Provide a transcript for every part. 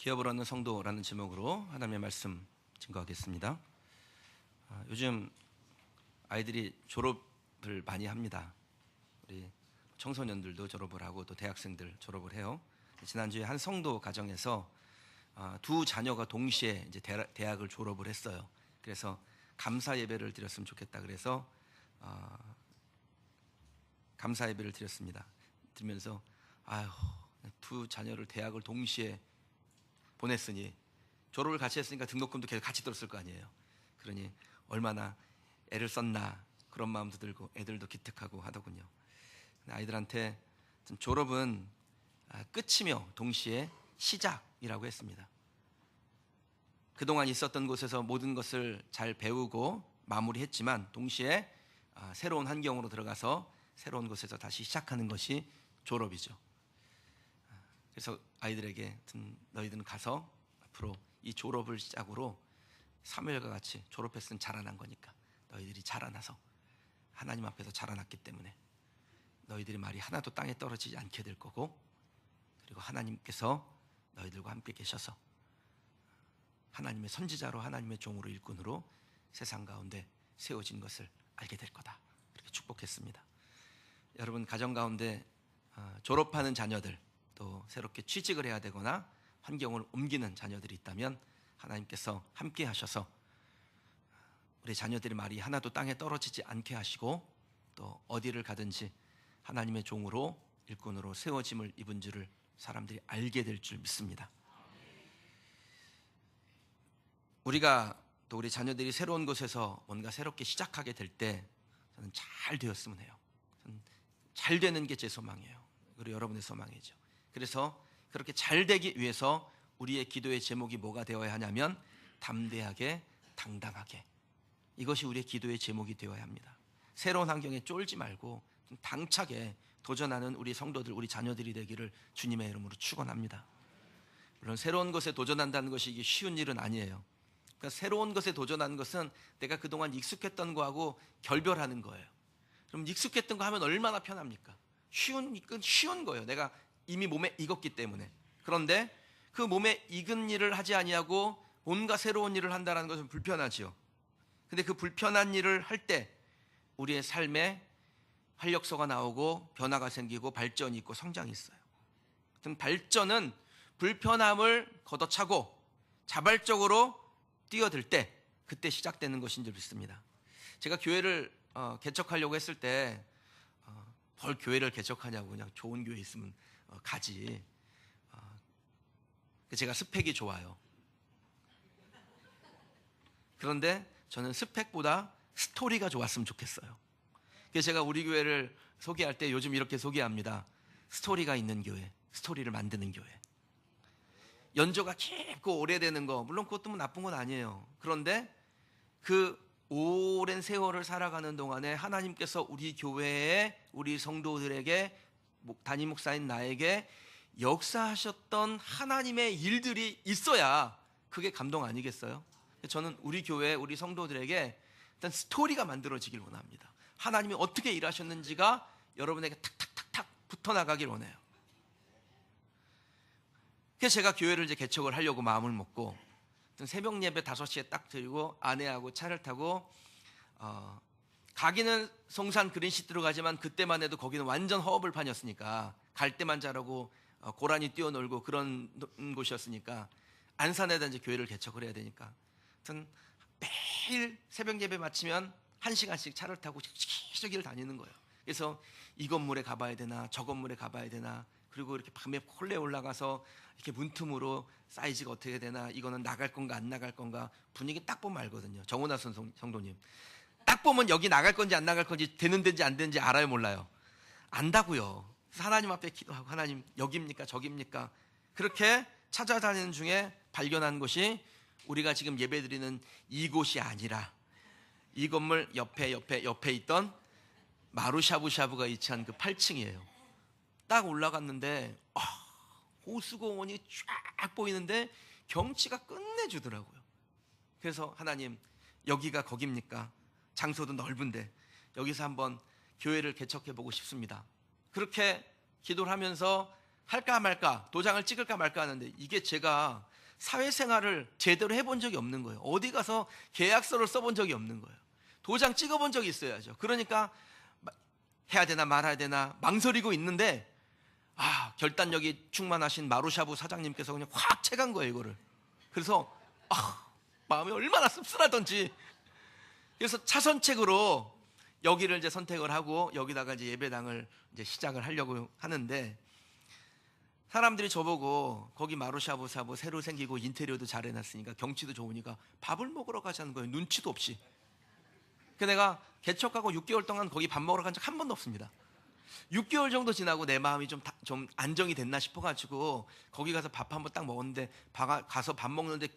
기업을 얻는 성도라는 제목으로 하나님의 말씀 증거하겠습니다. 요즘 아이들이 졸업을 많이 합니다. 우리 청소년들도 졸업을 하고 또 대학생들 졸업을 해요. 지난주에 한 성도 가정에서 두 자녀가 동시에 이제 대학을 졸업을 했어요. 그래서 감사 예배를 드렸으면 좋겠다. 그래서 감사 예배를 드렸습니다. 들으면서 두 자녀를 대학을 동시에 보냈으니 졸업을 같이 했으니까 등록금도 계속 같이 들었을 거 아니에요. 그러니 얼마나 애를 썼나 그런 마음도 들고 애들도 기특하고 하더군요. 아이들한테 졸업은 끝이며 동시에 시작이라고 했습니다. 그동안 있었던 곳에서 모든 것을 잘 배우고 마무리했지만 동시에 새로운 환경으로 들어가서 새로운 곳에서 다시 시작하는 것이 졸업이죠. 그래서 아이들에게 너희들은 가서 앞으로 이 졸업을 시작으로 사무엘과 같이 졸업했으면 자라난 거니까 너희들이 자라나서 하나님 앞에서 자라났기 때문에 너희들의 말이 하나도 땅에 떨어지지 않게 될 거고, 그리고 하나님께서 너희들과 함께 계셔서 하나님의 선지자로 하나님의 종으로 일꾼으로 세상 가운데 세워진 것을 알게 될 거다. 그렇게 축복했습니다. 여러분 가정 가운데 졸업하는 자녀들, 또 새롭게 취직을 해야 되거나 환경을 옮기는 자녀들이 있다면 하나님께서 함께 하셔서 우리 자녀들의 말이 하나도 땅에 떨어지지 않게 하시고 또 어디를 가든지 하나님의 종으로 일꾼으로 세워짐을 입은 줄을 사람들이 알게 될 줄 믿습니다. 우리가 또 우리 자녀들이 새로운 곳에서 뭔가 새롭게 시작하게 될 때 저는 잘 되었으면 해요. 저는 잘 되는 게 제 소망이에요. 그리고 여러분의 소망이죠. 그래서 그렇게 잘 되기 위해서 우리의 기도의 제목이 뭐가 되어야 하냐면 담대하게 당당하게, 이것이 우리의 기도의 제목이 되어야 합니다. 새로운 환경에 쫄지 말고 좀 당차게 도전하는 우리 성도들, 우리 자녀들이 되기를 주님의 이름으로 축원합니다. 물론 새로운 것에 도전한다는 것이 이게 쉬운 일은 아니에요. 그러니까 새로운 것에 도전하는 것은 내가 그동안 익숙했던 거하고 결별하는 거예요. 그럼 익숙했던 거 하면 얼마나 편합니까? 쉬운 거예요. 내가 이미 몸에 익었기 때문에. 그런데 그 몸에 익은 일을 하지 아니하고 뭔가 새로운 일을 한다는 것은 불편하지요. 근데 그 불편한 일을 할 때 우리의 삶에 활력소가 나오고 변화가 생기고 발전이 있고 성장이 있어요. 발전은 불편함을 걷어차고 자발적으로 뛰어들 때, 그때 시작되는 것인 줄 믿습니다. 제가 교회를 개척하려고 했을 때 뭘 교회를 개척하냐고, 그냥 좋은 교회 있으면 가지. 제가 스펙이 좋아요. 그런데 저는 스펙보다 스토리가 좋았으면 좋겠어요. 그래서 제가 우리 교회를 소개할 때 요즘 이렇게 소개합니다. 스토리가 있는 교회, 스토리를 만드는 교회. 연조가 깊고 오래되는 거, 물론 그것도 뭐 나쁜 건 아니에요. 그런데 그 오랜 세월을 살아가는 동안에 하나님께서 우리 교회에, 우리 성도들에게, 담임 목사인 나에게 역사하셨던 하나님의 일들이 있어야 그게 감동 아니겠어요? 저는 우리 교회, 우리 성도들에게 일단 스토리가 만들어지길 원합니다. 하나님이 어떻게 일하셨는지가 여러분에게 탁탁탁탁 붙어나가길 원해요. 그래서 제가 교회를 이제 개척을 하려고 마음을 먹고 새벽 예배 5시에 딱 드리고 아내하고 차를 타고 가기는 송산 그린시티로 가지만 그때만 해도 거기는 완전 허허벌판이었으니까 갈 때만 자라고 고라니 뛰어놀고 그런 곳이었으니까 안산에다 이제 교회를 개척을 해야 되니까 하여튼 매일 새벽 예배 마치면 1시간씩 차를 타고 저기를 다니는 거예요. 그래서 이 건물에 가봐야 되나 저 건물에 가봐야 되나, 그리고 이렇게 밤에 홀레 올라가서 이렇게 문틈으로 사이즈가 어떻게 되나, 이거는 나갈 건가 안 나갈 건가, 분위기 딱 보면 알거든요. 정훈아 성도님, 딱 보면 여기 나갈 건지 안 나갈 건지, 되는 데인지 안 되는지 알아요 몰라요? 안다고요. 하나님 앞에 기도하고, 하나님 여기입니까 저기입니까, 그렇게 찾아다니는 중에 발견한 것이 우리가 지금 예배드리는 이곳이 아니라 이 건물 옆에 있던 마루샤브샤브가 위치한 그 8층이에요. 딱 올라갔는데 호수공원이 쫙 보이는데 경치가 끝내주더라고요. 그래서 하나님 여기가 거깁니까? 장소도 넓은데 여기서 한번 교회를 개척해보고 싶습니다. 그렇게 기도를 하면서 할까 말까, 도장을 찍을까 말까 하는데 이게 제가 사회생활을 제대로 해본 적이 없는 거예요. 어디 가서 계약서를 써본 적이 없는 거예요. 도장 찍어본 적이 있어야죠. 그러니까 해야 되나 말아야 되나 망설이고 있는데 결단력이 충만하신 마루샤브 사장님께서 그냥 확 채간 거예요, 이거를. 그래서 마음이 얼마나 씁쓸하던지. 그래서 차선책으로 여기를 이제 선택을 하고 여기다가 이제 예배당을 이제 시작을 하려고 하는데, 사람들이 저보고 거기 마루샤브 사부 새로 생기고 인테리어도 잘 해놨으니까 경치도 좋으니까 밥을 먹으러 가자는 거예요. 눈치도 없이. 그래서 내가 개척하고 6개월 동안 거기 밥 먹으러 간 적 한 번도 없습니다. 6개월 정도 지나고 내 마음이 좀 안정이 됐나 싶어가지고 거기 가서 밥 한번 딱 먹었는데, 가서 밥 먹는데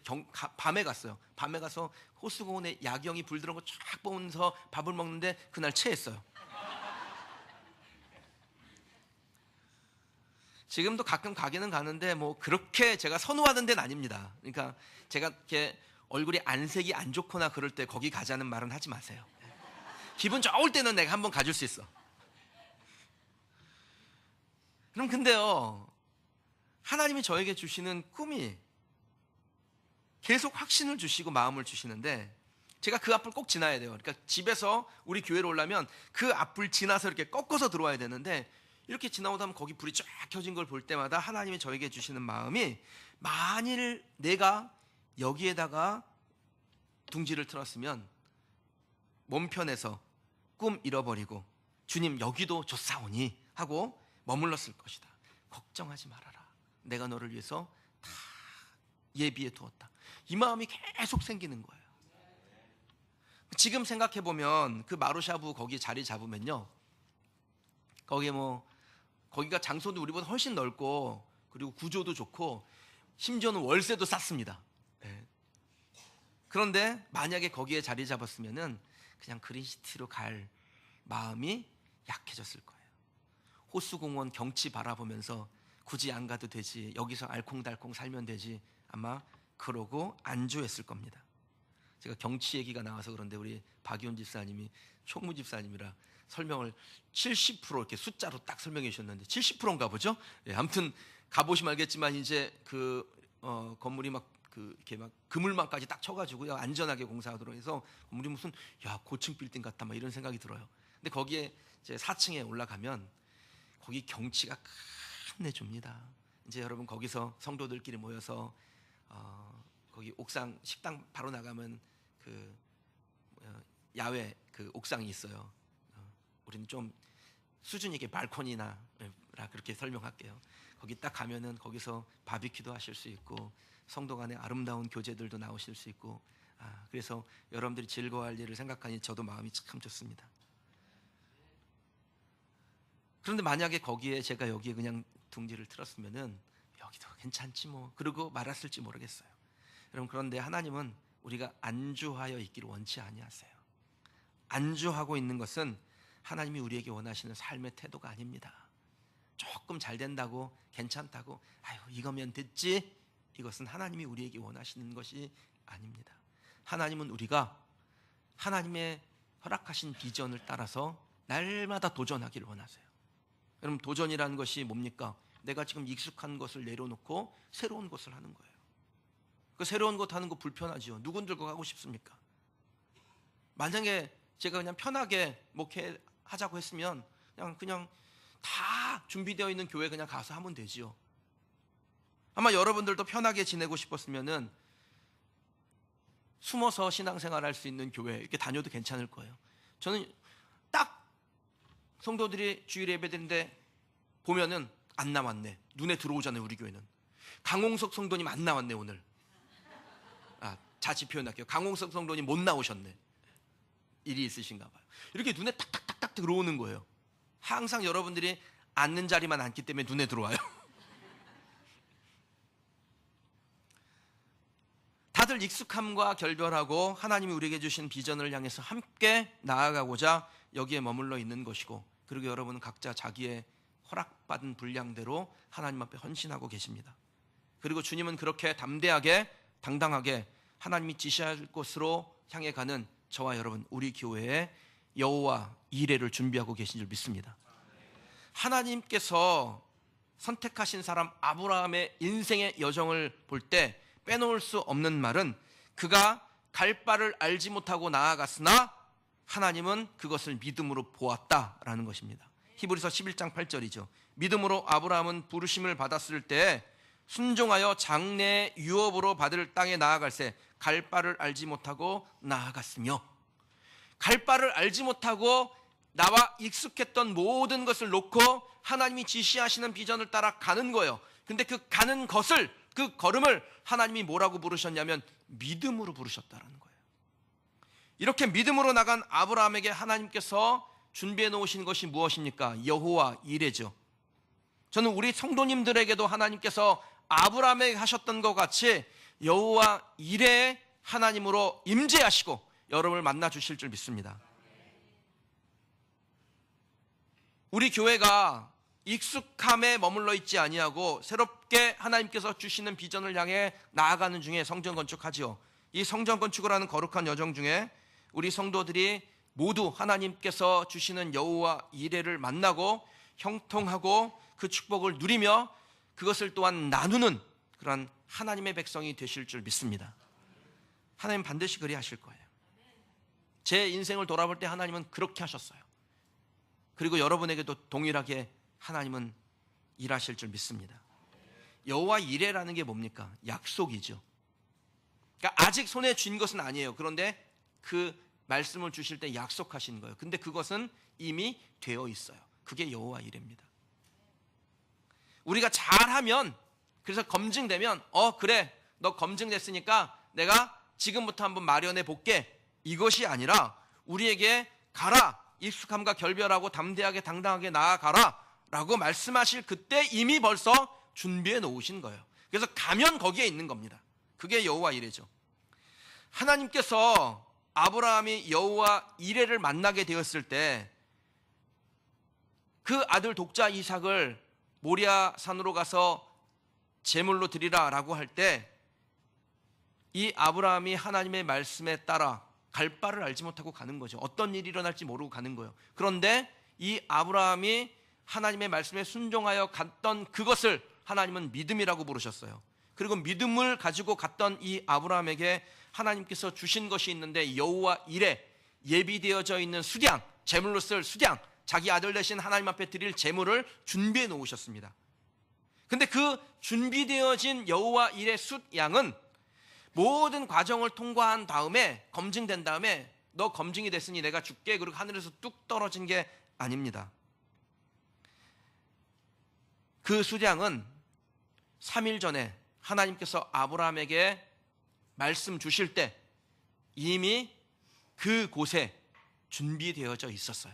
밤에 갔어요. 밤에 가서 호수공원에 야경이 불 들어온 거 쫙 보면서 밥을 먹는데 그날 체했어요. 지금도 가끔 가기는 가는데 뭐 그렇게 제가 선호하는 데는 아닙니다. 그러니까 제가 이렇게 얼굴이 안색이 안 좋거나 그럴 때 거기 가자는 말은 하지 마세요. 기분 좋을 때는 내가 한번 가줄 수 있어. 그럼 근데요, 하나님이 저에게 주시는 꿈이 계속 확신을 주시고 마음을 주시는데, 제가 그 앞을 꼭 지나야 돼요. 그러니까 집에서 우리 교회로 오려면 그 앞을 지나서 이렇게 꺾어서 들어와야 되는데, 이렇게 지나오다 보면 거기 불이 쫙 켜진 걸 볼 때마다 하나님이 저에게 주시는 마음이, 만일 내가 여기에다가 둥지를 틀었으면 몸 편해서 꿈 잃어버리고 주님 여기도 좋사오니 하고 머물렀을 것이다. 걱정하지 말아라. 내가 너를 위해서 다 예비해 두었다. 이 마음이 계속 생기는 거예요. 지금 생각해 보면 그 마루샤브 거기 자리 잡으면요, 거기가 장소도 우리보다 훨씬 넓고 그리고 구조도 좋고 심지어는 월세도 쌌습니다. 네. 그런데 만약에 거기에 자리 잡았으면은 그냥 그린시티로 갈 마음이 약해졌을 거예요. 호수공원 경치 바라보면서 굳이 안 가도 되지, 여기서 알콩달콩 살면 되지, 아마 그러고 안주했을 겁니다. 제가 경치 얘기가 나와서 그런데 우리 박이온 집사님이 총무 집사님이라 설명을 70% 이렇게 숫자로 딱 설명해 주셨는데 70%인가 보죠? 예, 아무튼 가보시면 알겠지만 이제 건물이 이렇게 그물망까지 딱 쳐가지고요, 안전하게 공사하도록 해서 건물이 무슨 고층 빌딩 같다 막 이런 생각이 들어요. 근데 거기에 이제 4층에 올라가면 거기 경치가 끝내줍니다. 이제 여러분 거기서 성도들끼리 모여서 거기 옥상 식당 바로 나가면 그 야외 그 옥상이 있어요. 우리는 좀 수준 있게 발코니나 그렇게 설명할게요. 거기 딱 가면은 거기서 바비큐도 하실 수 있고 성도 간의 아름다운 교제들도 나오실 수 있고, 그래서 여러분들이 즐거워할 일을 생각하니 저도 마음이 참 좋습니다. 그런데 만약에 거기에 제가 여기에 그냥 둥지를 틀었으면은 여기도 괜찮지 뭐 그러고 말았을지 모르겠어요. 여러분, 그런데 하나님은 우리가 안주하여 있기를 원치 아니하세요. 안주하고 있는 것은 하나님이 우리에게 원하시는 삶의 태도가 아닙니다. 조금 잘 된다고, 괜찮다고, 이거면 됐지, 이것은 하나님이 우리에게 원하시는 것이 아닙니다. 하나님은 우리가 하나님의 허락하신 비전을 따라서 날마다 도전하기를 원하세요. 여러분, 도전이라는 것이 뭡니까? 내가 지금 익숙한 것을 내려놓고 새로운 것을 하는 거예요. 그 새로운 것 하는 거 불편하죠. 누군들 그거 하고 싶습니까? 만약에 제가 그냥 편하게 목회하자고 했으면 그냥 다 준비되어 있는 교회 그냥 가서 하면 되지요. 아마 여러분들도 편하게 지내고 싶었으면은 숨어서 신앙생활할 수 있는 교회 이렇게 다녀도 괜찮을 거예요. 저는 딱 성도들이 주일 예배드리는데 보면은 안 나왔네. 눈에 들어오잖아요. 우리 교회는 강홍석 성도님 안 나왔네 오늘. 자치 표현할게요. 강홍석 성도님 못 나오셨네. 일이 있으신가 봐요. 이렇게 눈에 탁탁탁탁 들어오는 거예요. 항상 여러분들이 앉는 자리만 앉기 때문에 눈에 들어와요. 다들 익숙함과 결별하고 하나님이 우리에게 주신 비전을 향해서 함께 나아가고자 여기에 머물러 있는 것이고, 그리고 여러분은 각자 자기의 허락받은 분량대로 하나님 앞에 헌신하고 계십니다. 그리고 주님은 그렇게 담대하게 당당하게 하나님이 지시할 곳으로 향해 가는 저와 여러분, 우리 교회에 여호와 이레를 준비하고 계신 줄 믿습니다. 하나님께서 선택하신 사람 아브라함의 인생의 여정을 볼 때 빼놓을 수 없는 말은 그가 갈 바를 알지 못하고 나아갔으나 하나님은 그것을 믿음으로 보았다라는 것입니다. 히브리서 11장 8절이죠. 믿음으로 아브라함은 부르심을 받았을 때 순종하여 장래의 유업으로 받을 땅에 나아갈새 갈 바를 알지 못하고 나아갔으며, 갈 바를 알지 못하고 나와 익숙했던 모든 것을 놓고 하나님이 지시하시는 비전을 따라 가는 거예요. 근데 그 가는 것을, 그 걸음을 하나님이 뭐라고 부르셨냐면 믿음으로 부르셨다라는 거예요. 이렇게 믿음으로 나간 아브라함에게 하나님께서 준비해 놓으신 것이 무엇입니까? 여호와 이레죠. 저는 우리 성도님들에게도 하나님께서 아브라함에게 하셨던 것 같이 여호와 이레의 하나님으로 임재하시고 여러분을 만나 주실 줄 믿습니다. 우리 교회가 익숙함에 머물러 있지 아니하고 새롭게 하나님께서 주시는 비전을 향해 나아가는 중에 성전 건축하지요. 이 성전 건축을 하는 거룩한 여정 중에 우리 성도들이 모두 하나님께서 주시는 여호와 이레를 만나고 형통하고 그 축복을 누리며 그것을 또한 나누는 그런 하나님의 백성이 되실 줄 믿습니다. 하나님 반드시 그리 하실 거예요. 제 인생을 돌아볼 때 하나님은 그렇게 하셨어요. 그리고 여러분에게도 동일하게 하나님은 일하실 줄 믿습니다. 여호와 이레라는 게 뭡니까? 약속이죠. 그러니까 아직 손에 쥔 것은 아니에요. 그런데 그 말씀을 주실 때 약속하신 거예요. 근데 그것은 이미 되어 있어요. 그게 여호와 이레입니다. 우리가 잘하면, 그래서 검증되면 그래 너 검증됐으니까 내가 지금부터 한번 마련해 볼게, 이것이 아니라 우리에게 가라, 익숙함과 결별하고 담대하게 당당하게 나아가라 라고 말씀하실 그때 이미 벌써 준비해 놓으신 거예요. 그래서 가면 거기에 있는 겁니다. 그게 여호와 이레죠. 하나님께서 아브라함이 여호와 이레를 만나게 되었을 때 그 아들 독자 이삭을 모리아 산으로 가서 제물로 드리라 라고 할 때 이 아브라함이 하나님의 말씀에 따라 갈 바를 알지 못하고 가는 거죠. 어떤 일이 일어날지 모르고 가는 거예요. 그런데 이 아브라함이 하나님의 말씀에 순종하여 갔던 그것을 하나님은 믿음이라고 부르셨어요. 그리고 믿음을 가지고 갔던 이 아브라함에게 하나님께서 주신 것이 있는데 여호와 이레, 예비되어져 있는 수량, 제물로 쓸 수량, 자기 아들 대신 하나님 앞에 드릴 제물을 준비해 놓으셨습니다. 근데 그 준비되어진 여호와 이레 숫양은 모든 과정을 통과한 다음에, 검증된 다음에 너 검증이 됐으니 내가 줄게, 그리고 하늘에서 뚝 떨어진 게 아닙니다. 그 수량은 3일 전에 하나님께서 아브라함에게 말씀 주실 때 이미 그곳에 준비되어져 있었어요.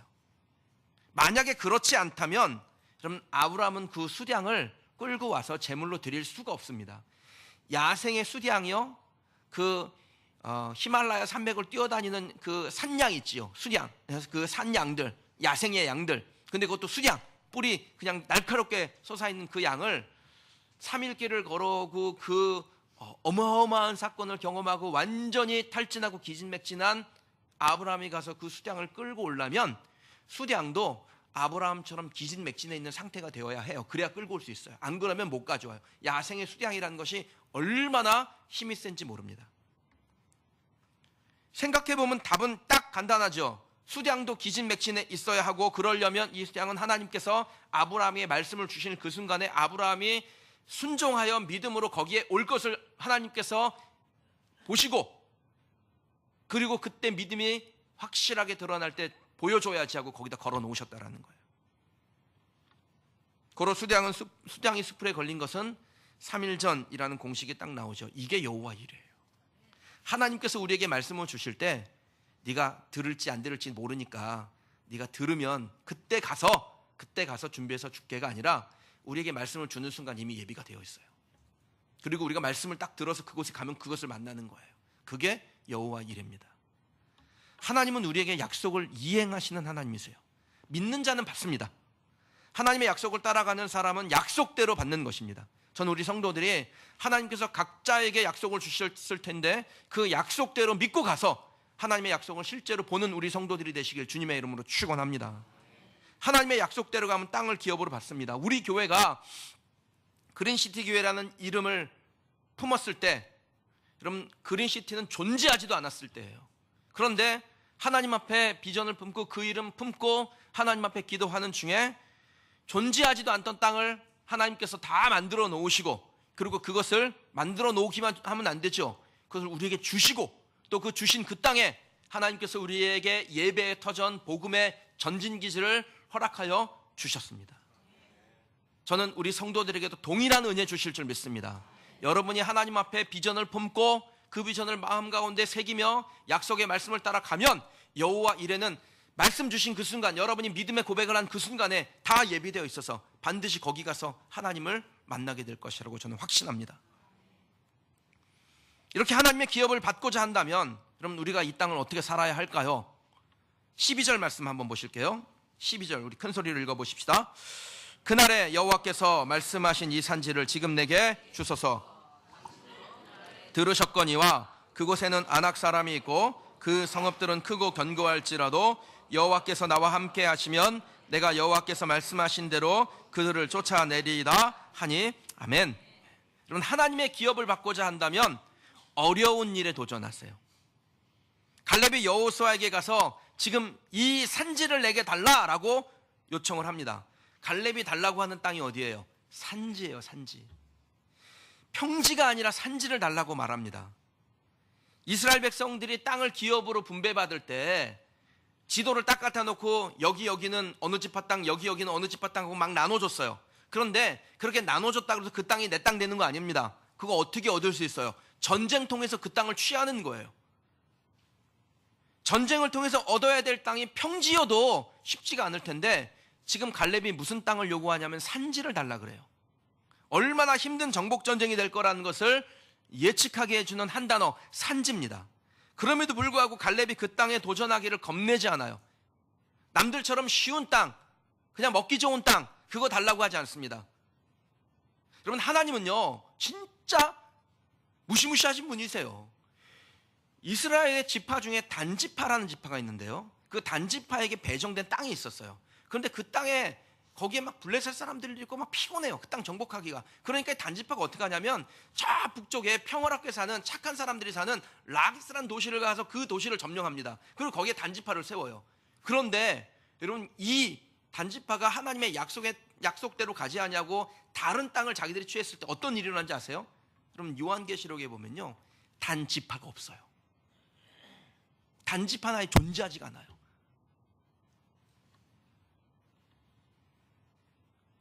만약에 그렇지 않다면 그럼 아브라함은 그 수량을 끌고 와서 제물로 드릴 수가 없습니다. 야생의 수량이요, 그 히말라야 산맥을 뛰어다니는 그 산양 있지요, 수량. 그 산양들, 야생의 양들. 근데 그것도 수량, 뿔이 그냥 날카롭게 솟아있는 그 양을 3일길을 걸어오고 그 어마어마한 사건을 경험하고 완전히 탈진하고 기진맥진한 아브라함이 가서 그 수량을 끌고 오려면 수량도 아브라함처럼 기진맥진해 있는 상태가 되어야 해요. 그래야 끌고 올 수 있어요. 안 그러면 못 가져와요. 야생의 수량이라는 것이 얼마나 힘이 센지 모릅니다. 생각해보면 답은 딱 간단하죠. 수량도 기진맥진해 있어야 하고, 그러려면 이 수량은 하나님께서 아브라함에게 말씀을 주시는 그 순간에 아브라함이 순종하여 믿음으로 거기에 올 것을 하나님께서 보시고, 그리고 그때 믿음이 확실하게 드러날 때 보여줘야지 하고 거기다 걸어 놓으셨다라는 거예요. 고로 수량이 수풀에 걸린 것은 3일 전이라는 공식이 딱 나오죠. 이게 여호와 이레예요. 하나님께서 우리에게 말씀을 주실 때 네가 들을지 안 들을지 모르니까 네가 들으면 그때 가서 준비해서 줄게가 아니라 우리에게 말씀을 주는 순간 이미 예비가 되어 있어요. 그리고 우리가 말씀을 딱 들어서 그곳에 가면 그것을 만나는 거예요. 그게 여호와 이레입니다. 하나님은 우리에게 약속을 이행하시는 하나님이세요. 믿는 자는 받습니다. 하나님의 약속을 따라가는 사람은 약속대로 받는 것입니다. 전 우리 성도들이 하나님께서 각자에게 약속을 주셨을 텐데 그 약속대로 믿고 가서 하나님의 약속을 실제로 보는 우리 성도들이 되시길 주님의 이름으로 축원합니다. 하나님의 약속대로 가면 땅을 기업으로 받습니다. 우리 교회가 그린시티 교회라는 이름을 품었을 때, 여러분, 그린시티는 존재하지도 않았을 때예요. 그런데 하나님 앞에 비전을 품고 그 이름 품고 하나님 앞에 기도하는 중에 존재하지도 않던 땅을 하나님께서 다 만들어 놓으시고, 그리고 그것을 만들어 놓기만 하면 안 되죠. 그것을 우리에게 주시고, 또 그 주신 그 땅에 하나님께서 우리에게 예배의 터전, 복음의 전진기지를 허락하여 주셨습니다. 저는 우리 성도들에게도 동일한 은혜 주실 줄 믿습니다. 여러분이 하나님 앞에 비전을 품고 그 비전을 마음 가운데 새기며 약속의 말씀을 따라가면 여호와 이레는 말씀 주신 그 순간, 여러분이 믿음의 고백을 한 그 순간에 다 예비되어 있어서 반드시 거기 가서 하나님을 만나게 될 것이라고 저는 확신합니다. 이렇게 하나님의 기업을 받고자 한다면 여러분, 우리가 이 땅을 어떻게 살아야 할까요? 12절 말씀 한번 보실게요. 12절 우리 큰 소리로 읽어보십시다. 그날에 여호와께서 말씀하신 이 산지를 지금 내게 주소서. 들으셨거니와 그곳에는 아낙 사람이 있고 그 성읍들은 크고 견고할지라도 여호와께서 나와 함께 하시면 내가 여호와께서 말씀하신 대로 그들을 쫓아내리이다 하니 아멘. 여러분, 하나님의 기업을 받고자 한다면 어려운 일에 도전하세요. 갈렙이 여호수아에게 가서 지금 이 산지를 내게 달라라고 요청을 합니다. 갈렙이 달라고 하는 땅이 어디예요? 산지예요, 산지. 평지가 아니라 산지를 달라고 말합니다. 이스라엘 백성들이 땅을 기업으로 분배받을 때 지도를 딱 갖다 놓고 여기는 어느 지파 땅, 여기는 어느 지파 땅 하고 막 나눠줬어요. 그런데 그렇게 나눠줬다고 해서 그 땅이 내 땅 되는 거 아닙니다. 그거 어떻게 얻을 수 있어요? 전쟁 통해서 그 땅을 취하는 거예요. 전쟁을 통해서 얻어야 될 땅이 평지여도 쉽지가 않을 텐데 지금 갈렙이 무슨 땅을 요구하냐면 산지를 달라 그래요. 얼마나 힘든 정복 전쟁이 될 거라는 것을 예측하게 해주는 한 단어, 산지입니다. 그럼에도 불구하고 갈렙이 그 땅에 도전하기를 겁내지 않아요. 남들처럼 쉬운 땅, 그냥 먹기 좋은 땅, 그거 달라고 하지 않습니다. 여러분, 하나님은요 진짜 무시무시하신 분이세요. 이스라엘의 지파 중에 단지파라는 지파가 있는데요, 그 단지파에게 배정된 땅이 있었어요. 그런데 그 땅에 거기에 막 블레셋 사람들이 있고 막 피곤해요, 그 땅 정복하기가. 그러니까 단지파가 어떻게 하냐면 저 북쪽에 평화롭게 사는 착한 사람들이 사는 라기스라는 도시를 가서 그 도시를 점령합니다. 그리고 거기에 단지파를 세워요. 그런데 여러분, 이 단지파가 하나님의 약속대로 가지 않냐고 다른 땅을 자기들이 취했을 때 어떤 일이 일어난지 아세요? 여러분, 요한계시록에 보면요 단지파가 없어요. 단지파 하나에 존재하지가 않아요.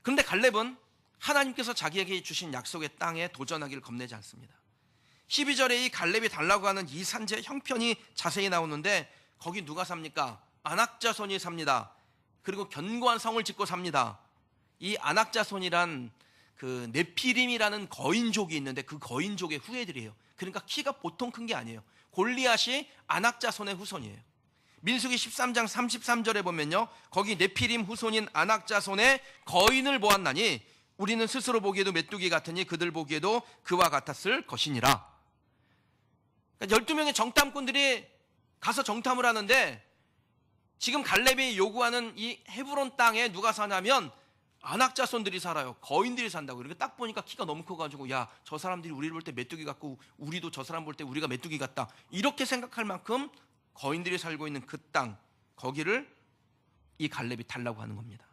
그런데 갈렙은 하나님께서 자기에게 주신 약속의 땅에 도전하기를 겁내지 않습니다. 12절에 이 갈렙이 달라고 하는 이 산지의 형편이 자세히 나오는데 거기 누가 삽니까? 아낙 자손이 삽니다. 그리고 견고한 성을 짓고 삽니다. 이 아낙 자손이란 그 네피림이라는 거인족이 있는데 그 거인족의 후예들이에요. 그러니까 키가 보통 큰 게 아니에요. 골리앗이 아낙 자손의 후손이에요. 민수기 13장 33절에 보면요, 거기 네피림 후손인 아낙 자손의 거인을 보았나니 우리는 스스로 보기에도 메뚜기 같으니 그들 보기에도 그와 같았을 것이니라. 그러니까 12명의 정탐꾼들이 가서 정탐을 하는데 지금 갈렙이 요구하는 이 헤브론 땅에 누가 사냐면 아낙 자손들이 살아요. 거인들이 산다고. 그러니까 딱 보니까 키가 너무 커가지고 야, 저 사람들이 우리를 볼 때 메뚜기 같고 우리도 저 사람 볼 때 우리가 메뚜기 같다, 이렇게 생각할 만큼 거인들이 살고 있는 그 땅, 거기를 이 갈렙이 달라고 하는 겁니다.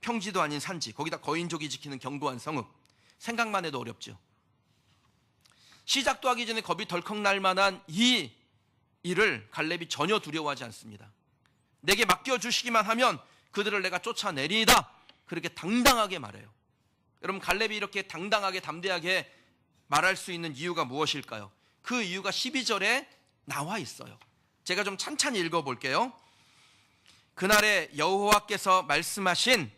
평지도 아닌 산지, 거기다 거인족이 지키는 견고한 성읍. 생각만 해도 어렵죠. 시작도 하기 전에 겁이 덜컥 날 만한 이 일을 갈렙이 전혀 두려워하지 않습니다. 내게 맡겨주시기만 하면 그들을 내가 쫓아내리이다, 그렇게 당당하게 말해요. 여러분, 갈렙이 이렇게 당당하게 담대하게 말할 수 있는 이유가 무엇일까요? 그 이유가 12절에 나와 있어요. 제가 좀 찬찬히 읽어볼게요. 그날에 여호와께서 말씀하신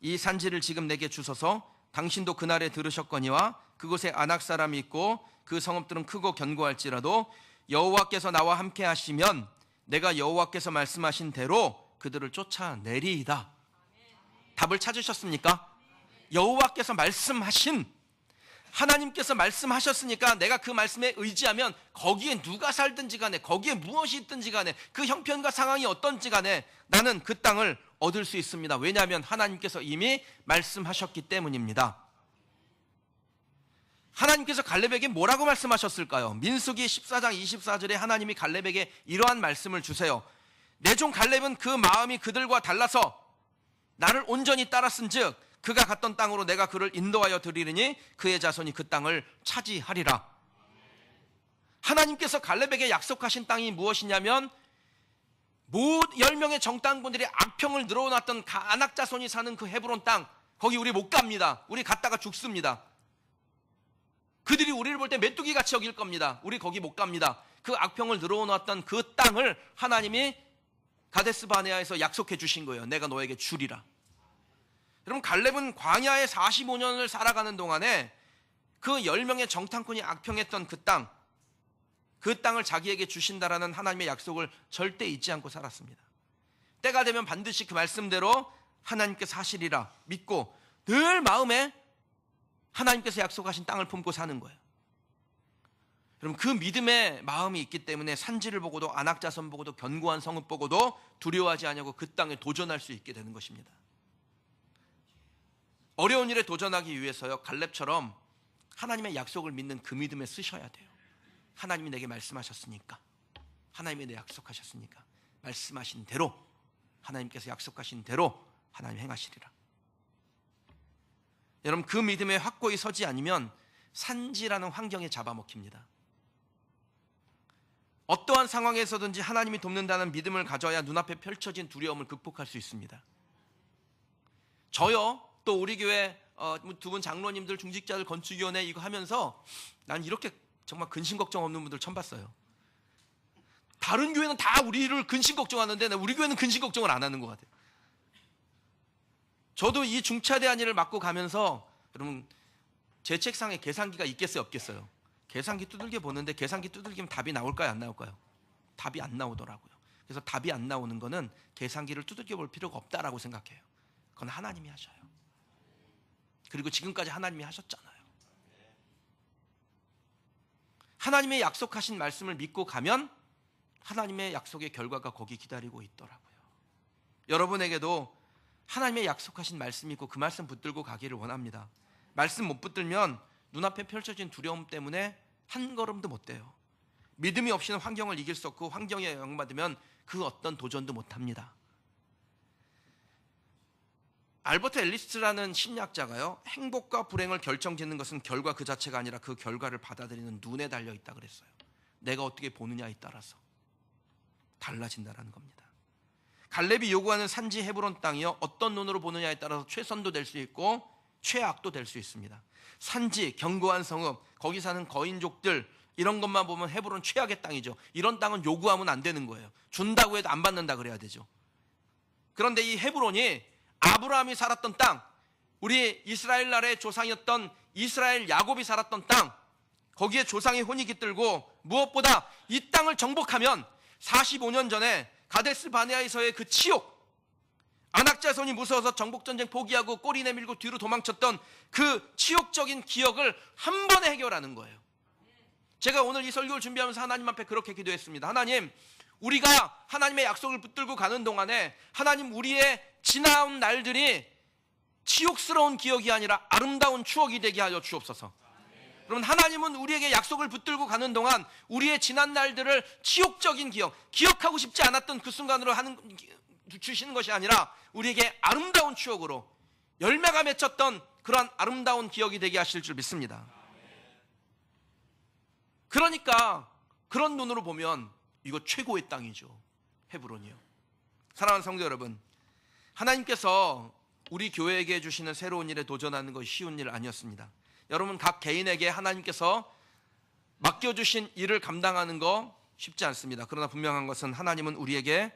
이 산지를 지금 내게 주소서. 당신도 그날에 들으셨거니와 그곳에 아낙 사람이 있고 그 성읍들은 크고 견고할지라도 여호와께서 나와 함께 하시면 내가 여호와께서 말씀하신 대로 그들을 쫓아내리이다. 답을 찾으셨습니까? 여호와께서 말씀하신, 하나님께서 말씀하셨으니까 내가 그 말씀에 의지하면 거기에 누가 살든지 간에, 거기에 무엇이 있든지 간에, 그 형편과 상황이 어떤지 간에 나는 그 땅을 얻을 수 있습니다. 왜냐하면 하나님께서 이미 말씀하셨기 때문입니다. 하나님께서 갈렙에게 뭐라고 말씀하셨을까요? 민수기 14장 24절에 하나님이 갈렙에게 이러한 말씀을 주세요. 내 종 갈렙은 그 마음이 그들과 달라서 나를 온전히 따랐은즉 그가 갔던 땅으로 내가 그를 인도하여 드리리니 그의 자손이 그 땅을 차지하리라. 하나님께서 갈렙에게 약속하신 땅이 무엇이냐면 10명의 정탐꾼들이 악평을 늘어놨던 아낙 자손이 사는 그 헤브론 땅, 거기 우리 못 갑니다. 우리 갔다가 죽습니다. 그들이 우리를 볼 때 메뚜기같이 여길 겁니다. 우리 거기 못 갑니다. 그 악평을 늘어놓았던 그 땅을 하나님이 가데스 바네아에서 약속해 주신 거예요. 내가 너에게 주리라. 여러분, 갈렙은 광야에 45년을 살아가는 동안에 그 10명의 정탐꾼이 악평했던 그 땅을 자기에게 주신다라는 하나님의 약속을 절대 잊지 않고 살았습니다. 때가 되면 반드시 그 말씀대로 하나님께서 하시리라 믿고 늘 마음에 하나님께서 약속하신 땅을 품고 사는 거예요. 여러분, 그 믿음의 마음이 있기 때문에 산지를 보고도 아낙 자손 보고도 견고한 성읍 보고도 두려워하지 아니하고 그 땅에 도전할 수 있게 되는 것입니다. 어려운 일에 도전하기 위해서요, 갈렙처럼 하나님의 약속을 믿는 그 믿음에 쓰셔야 돼요. 하나님이 내게 말씀하셨으니까, 하나님이 내 약속하셨으니까 말씀하신 대로, 하나님께서 약속하신 대로 하나님 행하시리라. 여러분, 그 믿음에 확고히 서지 않으면 산지라는 환경에 잡아먹힙니다. 어떠한 상황에서든지 하나님이 돕는다는 믿음을 가져야 눈앞에 펼쳐진 두려움을 극복할 수 있습니다. 저요, 또 우리 교회 두 분 장로님들, 중직자들, 건축위원회 이거 하면서 난 이렇게 정말 근심 걱정 없는 분들 처음 봤어요. 다른 교회는 다 우리를 근심 걱정하는데 우리 교회는 근심 걱정을 안 하는 것 같아요. 저도 이 중차대한 일을 맡고 가면서 여러분, 제 책상에 계산기가 있겠어요, 없겠어요? 계산기 두들겨 보는데 계산기 두들기면 답이 나올까요, 안 나올까요? 답이 안 나오더라고요. 그래서 답이 안 나오는 거는 계산기를 두들겨 볼 필요가 없다라고 생각해요. 그건 하나님이 하셔요. 그리고 지금까지 하나님이 하셨잖아요. 하나님의 약속하신 말씀을 믿고 가면 하나님의 약속의 결과가 거기 기다리고 있더라고요. 여러분에게도 하나님의 약속하신 말씀 있고 그 말씀 붙들고 가기를 원합니다. 말씀 못 붙들면 눈앞에 펼쳐진 두려움 때문에 한 걸음도 못 떼요. 믿음이 없이는 환경을 이길 수 없고 환경에 영향받으면 그 어떤 도전도 못합니다. 알버트 앨리스라는 심리학자가요, 행복과 불행을 결정짓는 것은 결과 그 자체가 아니라 그 결과를 받아들이는 눈에 달려 있다 그랬어요. 내가 어떻게 보느냐에 따라서 달라진다는 겁니다. 갈렙이 요구하는 산지 헤브론 땅이요, 어떤 눈으로 보느냐에 따라서 최선도 될 수 있고 최악도 될 수 있습니다. 산지, 견고한 성읍, 거기 사는 거인족들, 이런 것만 보면 헤브론 최악의 땅이죠. 이런 땅은 요구하면 안 되는 거예요. 준다고 해도 안 받는다 그래야 되죠. 그런데 이 헤브론이 아브라함이 살았던 땅, 우리 이스라엘 나라의 조상이었던 이스라엘 야곱이 살았던 땅, 거기에 조상의 혼이 깃들고 무엇보다 이 땅을 정복하면 45년 전에 가데스 바네아에서의 그 치욕, 아낙 자손이 무서워서 정복전쟁 포기하고 꼬리 내밀고 뒤로 도망쳤던 그 치욕적인 기억을 한 번에 해결하는 거예요. 제가 오늘 이 설교를 준비하면서 하나님 앞에 그렇게 기도했습니다. 하나님, 우리가 하나님의 약속을 붙들고 가는 동안에 하나님, 우리의 지나온 날들이 치욕스러운 기억이 아니라 아름다운 추억이 되게 하여 주옵소서. 여러분, 하나님은 우리에게 약속을 붙들고 가는 동안 우리의 지난 날들을 치욕적인 기억하고 싶지 않았던 그 순간으로 주시는 것이 아니라 우리에게 아름다운 추억으로 열매가 맺혔던 그러한 아름다운 기억이 되게 하실 줄 믿습니다. 그러니까 그런 눈으로 보면 이거 최고의 땅이죠, 헤브론이요. 사랑하는 성도 여러분, 하나님께서 우리 교회에게 주시는 새로운 일에 도전하는 것이 쉬운 일 아니었습니다. 여러분, 각 개인에게 하나님께서 맡겨주신 일을 감당하는 거 쉽지 않습니다. 그러나 분명한 것은 하나님은 우리에게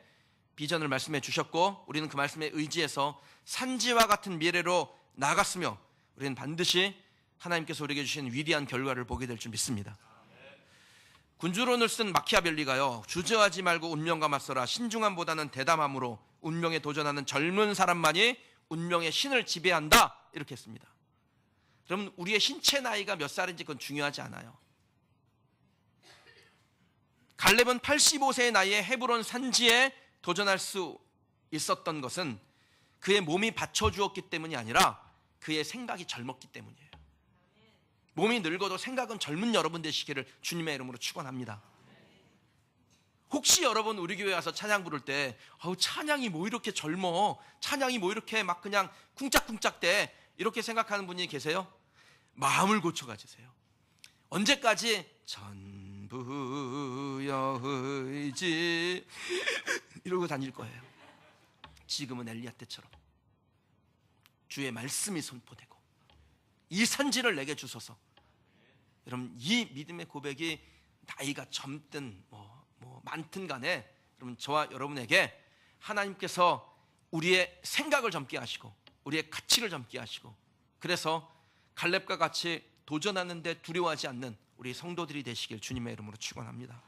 비전을 말씀해 주셨고 우리는 그 말씀에 의지해서 산지와 같은 미래로 나아갔으며 우리는 반드시 하나님께서 우리에게 주신 위대한 결과를 보게 될 줄 믿습니다. 군주론을 쓴 마키아벨리가요, 주저하지 말고 운명과 맞서라, 신중함보다는 대담함으로 운명에 도전하는 젊은 사람만이 운명의 신을 지배한다, 이렇게 했습니다. 그러면 우리의 신체 나이가 몇 살인지 그건 중요하지 않아요. 갈렙은 85세의 나이에 헤브론 산지에 도전할 수 있었던 것은 그의 몸이 받쳐주었기 때문이 아니라 그의 생각이 젊었기 때문이에요. 몸이 늙어도 생각은 젊은 여러분 되시기를 주님의 이름으로 축원합니다. 혹시 여러분 우리 교회 와서 찬양 부를 때 찬양이 뭐 이렇게 젊어, 찬양이 뭐 이렇게 막 그냥 쿵짝쿵짝 대, 이렇게 생각하는 분이 계세요? 마음을 고쳐 가지세요. 언제까지 전부여 의지 이러고 다닐 거예요? 지금은 엘리야 때처럼 주의 말씀이 선포되고 이 산지를 내게 주소서. 여러분, 이 믿음의 고백이 나이가 젊든 뭐 많든 간에 여러분, 저와 여러분에게 하나님께서 우리의 생각을 젊게 하시고 우리의 가치를 젊게 하시고, 그래서 갈렙과 같이 도전하는데 두려워하지 않는 우리 성도들이 되시길 주님의 이름으로 축원합니다.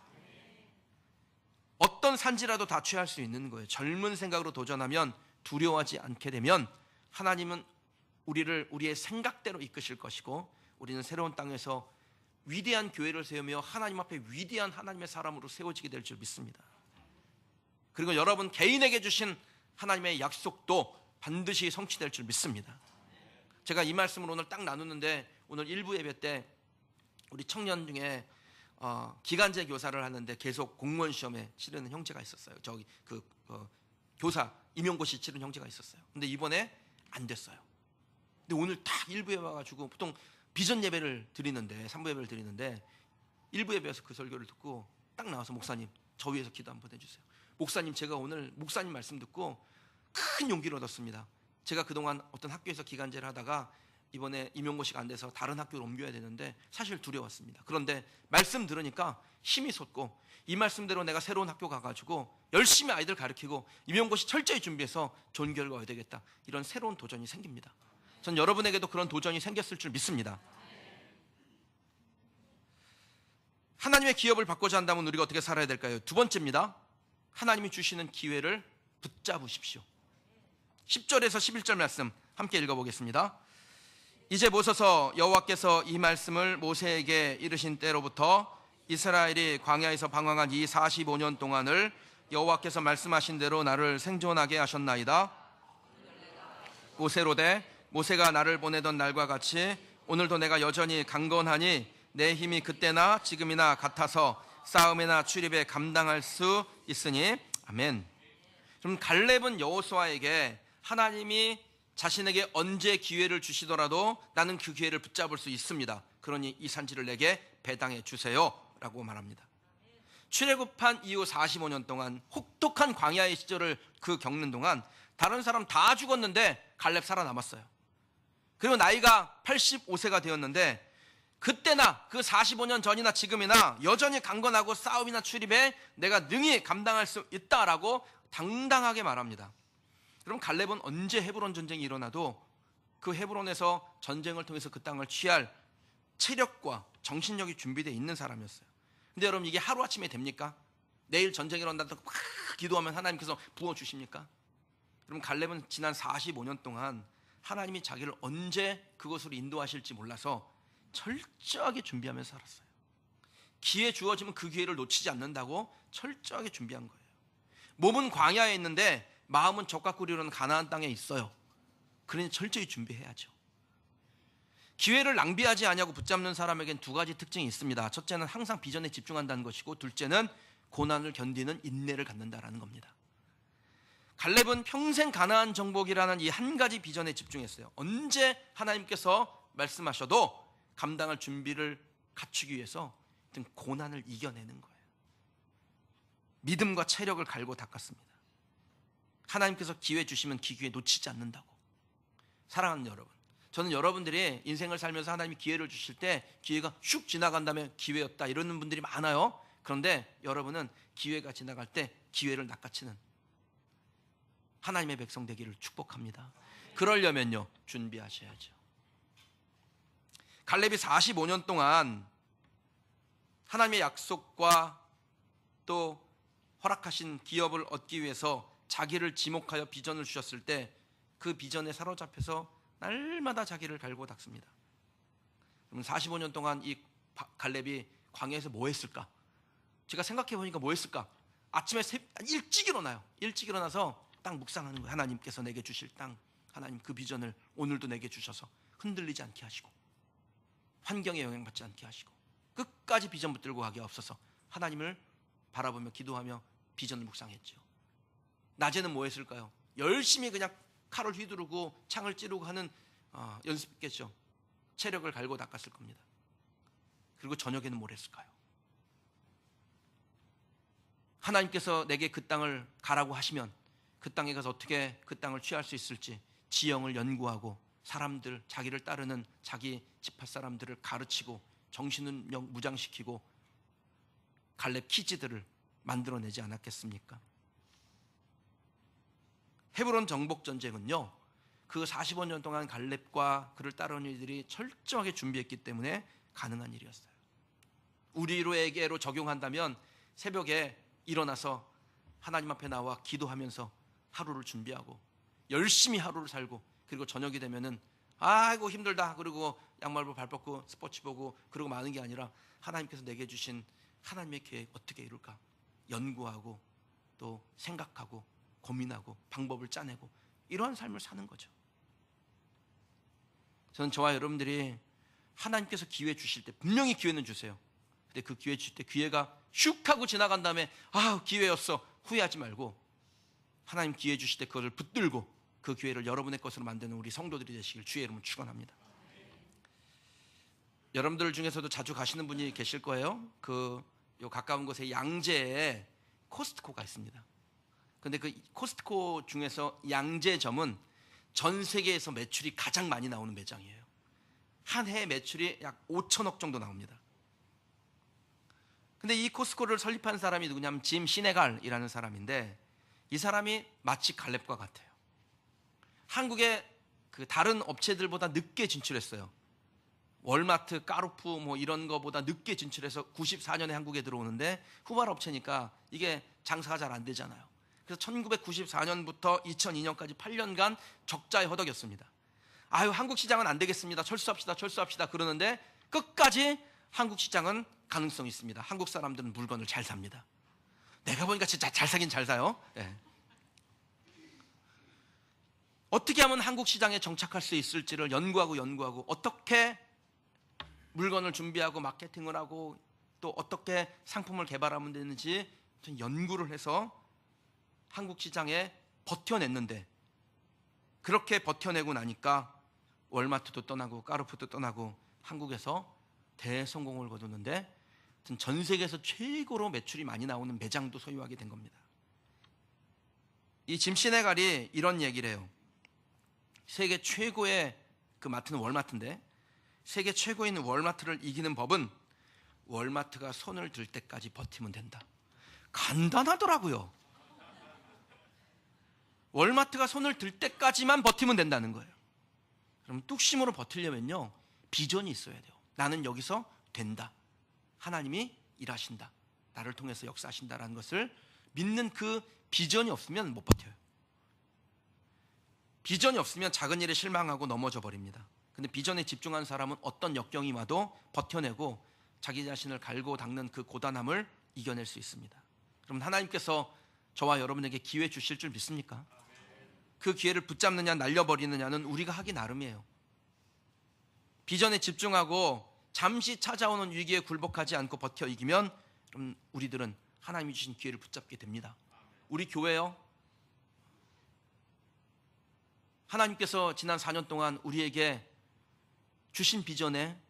어떤 산지라도 다 취할 수 있는 거예요. 젊은 생각으로 도전하면, 두려워하지 않게 되면 하나님은 우리를 우리의 생각대로 이끄실 것이고, 우리는 새로운 땅에서 위대한 교회를 세우며 하나님 앞에 위대한 하나님의 사람으로 세워지게 될 줄 믿습니다. 그리고 여러분 개인에게 주신 하나님의 약속도 반드시 성취될 줄 믿습니다. 제가 이 말씀을 오늘 딱 나누는데, 오늘 일부 예배 때 우리 청년 중에 기간제 교사를 하는데 계속 공무원 시험에 치르는 형제가 있었어요. 저기 교사 임용고시 치른 형제가 있었어요. 근데 이번에 안 됐어요. 근데 오늘 딱 일부 예배 와가지고, 보통 비전 예배를 드리는데, 3부 예배를 드리는데, 일부 예배에서 그 설교를 듣고 딱 나와서, 목사님 저 위해서 기도 한번 해주세요. 목사님, 제가 오늘 목사님 말씀 듣고 큰 용기를 얻었습니다. 제가 그동안 어떤 학교에서 기간제를 하다가 이번에 임용고시가 안 돼서 다른 학교로 옮겨야 되는데 사실 두려웠습니다. 그런데 말씀 들으니까 힘이 솟고, 이 말씀대로 내가 새로운 학교 가가지고 열심히 아이들 가르치고 임용고시 철저히 준비해서 좋은 결과 얻어야 되겠다, 이런 새로운 도전이 생깁니다. 전 여러분에게도 그런 도전이 생겼을 줄 믿습니다. 하나님의 기업을 받고자 한다면 우리가 어떻게 살아야 될까요? 두 번째입니다. 하나님이 주시는 기회를 붙잡으십시오. 10절에서 11절 말씀 함께 읽어보겠습니다. 이제 보소서, 여호와께서 이 말씀을 모세에게 이르신 때로부터 이스라엘이 광야에서 방황한 이 45년 동안을 여호와께서 말씀하신 대로 나를 생존하게 하셨나이다. 모세로되, 모세가 나를 보내던 날과 같이 오늘도 내가 여전히 강건하니 내 힘이 그때나 지금이나 같아서 싸움이나 출입에 감당할 수 있으니. 아멘. 그럼 갈렙은 여호수아에게 하나님이 자신에게 언제 기회를 주시더라도 나는 그 기회를 붙잡을 수 있습니다. 그러니 이 산지를 내게 배당해 주세요 라고 말합니다. 출애굽한 이후 45년 동안 혹독한 광야의 시절을 겪는 동안 다른 사람 다 죽었는데 갈렙 살아남았어요. 그리고 나이가 85세가 되었는데, 그때나 그 45년 전이나 지금이나 여전히 강건하고 싸움이나 출입에 내가 능히 감당할 수 있다라고 당당하게 말합니다. 그럼 갈렙은 언제 헤브론 전쟁이 일어나도 그 헤브론에서 전쟁을 통해서 그 땅을 취할 체력과 정신력이 준비되어 있는 사람이었어요. 근데 여러분, 이게 하루아침에 됩니까? 내일 전쟁이 일어난다고 막 기도하면 하나님께서 부어주십니까? 그럼 갈렙은 지난 45년 동안 하나님이 자기를 언제 그것으로 인도하실지 몰라서 철저하게 준비하면서 살았어요. 기회 주어지면 그 기회를 놓치지 않는다고 철저하게 준비한 거예요. 몸은 광야에 있는데 마음은 적과 꿀이로는 가나안 땅에 있어요. 그러니 철저히 준비해야죠. 기회를 낭비하지 않냐고 붙잡는 사람에겐 두 가지 특징이 있습니다. 첫째는 항상 비전에 집중한다는 것이고, 둘째는 고난을 견디는 인내를 갖는다라는 겁니다. 갈렙은 평생 가나안 정복이라는 이 한 가지 비전에 집중했어요. 언제 하나님께서 말씀하셔도 감당할 준비를 갖추기 위해서 고난을 이겨내는 거예요. 믿음과 체력을 갈고 닦았습니다. 하나님께서 기회 주시면 그 기회 놓치지 않는다고. 사랑하는 여러분, 저는 여러분들이 인생을 살면서 하나님이 기회를 주실 때 기회가 슉 지나간 다음에 기회였다 이러는 분들이 많아요. 그런데 여러분은 기회가 지나갈 때 기회를 낚아채는 하나님의 백성 되기를 축복합니다. 그러려면요, 준비하셔야죠. 갈렙이 45년 동안 하나님의 약속과 또 허락하신 기업을 얻기 위해서 자기를 지목하여 비전을 주셨을 때 그 비전에 사로잡혀서 날마다 자기를 갈고 닦습니다. 그럼 45년 동안 이 갈렙이 광야에서 뭐 했을까? 제가 생각해 보니까 뭐 했을까? 아침에 일찍 일어나요. 일찍 일어나서 딱 묵상하는 거예요. 하나님께서 내게 주실 땅, 하나님 그 비전을 오늘도 내게 주셔서 흔들리지 않게 하시고, 환경에 영향받지 않게 하시고 끝까지 비전 붙들고 가게 없어서 하나님을 바라보며 기도하며 비전을 묵상했죠. 낮에는 뭐 했을까요? 열심히 그냥 칼을 휘두르고 창을 찌르고 하는 연습했겠죠. 체력을 갈고 닦았을 겁니다. 그리고 저녁에는 뭘 했을까요? 하나님께서 내게 그 땅을 가라고 하시면 그 땅에 가서 어떻게 그 땅을 취할 수 있을지 지형을 연구하고 사람들, 자기를 따르는 자기 지파 사람들을 가르치고 정신을 무장시키고 갈렙 키즈들을 만들어내지 않았겠습니까? 헤브론 정복 전쟁은요, 그 45년 동안 갈렙과 그를 따르는 이들이 철저하게 준비했기 때문에 가능한 일이었어요. 우리에게로 적용한다면 새벽에 일어나서 하나님 앞에 나와 기도하면서 하루를 준비하고 열심히 하루를 살고, 그리고 저녁이 되면은 아이고 힘들다 그리고 양말 발 뻗고 스포츠 보고 그러고 마는 게 아니라 하나님께서 내게 주신 하나님의 계획 어떻게 이룰까 연구하고 또 생각하고 고민하고 방법을 짜내고 이러한 삶을 사는 거죠. 저는 저와 여러분들이 하나님께서 기회 주실 때 분명히 기회는 주세요. 근데 그 기회 주실 때 기회가 슉 하고 지나간 다음에 기회였어 후회하지 말고 하나님 기회 주실 때 그것을 붙들고 그 기회를 여러분의 것으로 만드는 우리 성도들이 되시길 주의 이름으로 축원합니다. 여러분들 중에서도 자주 가시는 분이 계실 거예요. 요 가까운 곳에 양재에 코스트코가 있습니다. 근데 그 코스트코 중에서 양재점은 전 세계에서 매출이 가장 많이 나오는 매장이에요. 한 해 매출이 약 5천억 정도 나옵니다. 근데 이 코스트코를 설립한 사람이 누구냐면 짐 시네갈이라는 사람인데, 이 사람이 마치 갈렙과 같아요. 한국의 그 다른 업체들보다 늦게 진출했어요. 월마트, 까르푸 뭐 이런 거보다 늦게 진출해서 94년에 한국에 들어오는데 후발 업체니까 이게 장사가 잘 안 되잖아요. 그래서 1994년부터 2002년까지 8년간 적자에 허덕였습니다. 한국 시장은 안 되겠습니다. 철수합시다 그러는데 끝까지 한국 시장은 가능성이 있습니다. 한국 사람들은 물건을 잘 삽니다. 내가 보니까 진짜 잘 사긴 잘 사요. 네. 어떻게 하면 한국 시장에 정착할 수 있을지를 연구하고 어떻게 물건을 준비하고 마케팅을 하고 또 어떻게 상품을 개발하면 되는지 연구를 해서 한국 시장에 버텨냈는데, 그렇게 버텨내고 나니까 월마트도 떠나고 까르푸도 떠나고 한국에서 대성공을 거두는데 전 세계에서 최고로 매출이 많이 나오는 매장도 소유하게 된 겁니다. 이 짐 시네갈이 이런 얘기를 해요. 세계 최고의 그 마트는 월마트인데 세계 최고에 있는 월마트를 이기는 법은 월마트가 손을 들 때까지 버티면 된다. 간단하더라고요. 월마트가 손을 들 때까지만 버티면 된다는 거예요. 그럼 뚝심으로 버티려면요 비전이 있어야 돼요. 나는 여기서 된다. 하나님이 일하신다. 나를 통해서 역사하신다라는 것을 믿는 그 비전이 없으면 못 버텨요. 비전이 없으면 작은 일에 실망하고 넘어져 버립니다. 근데 비전에 집중한 사람은 어떤 역경이 와도 버텨내고 자기 자신을 갈고 닦는 그 고단함을 이겨낼 수 있습니다. 그럼 하나님께서 저와 여러분에게 기회 주실 줄 믿습니까? 그 기회를 붙잡느냐 날려버리느냐는 우리가 하기 나름이에요. 비전에 집중하고 잠시 찾아오는 위기에 굴복하지 않고 버텨 이기면 그럼 우리들은 하나님이 주신 기회를 붙잡게 됩니다. 우리 교회요, 하나님께서 지난 4년 동안 우리에게 주신 비전에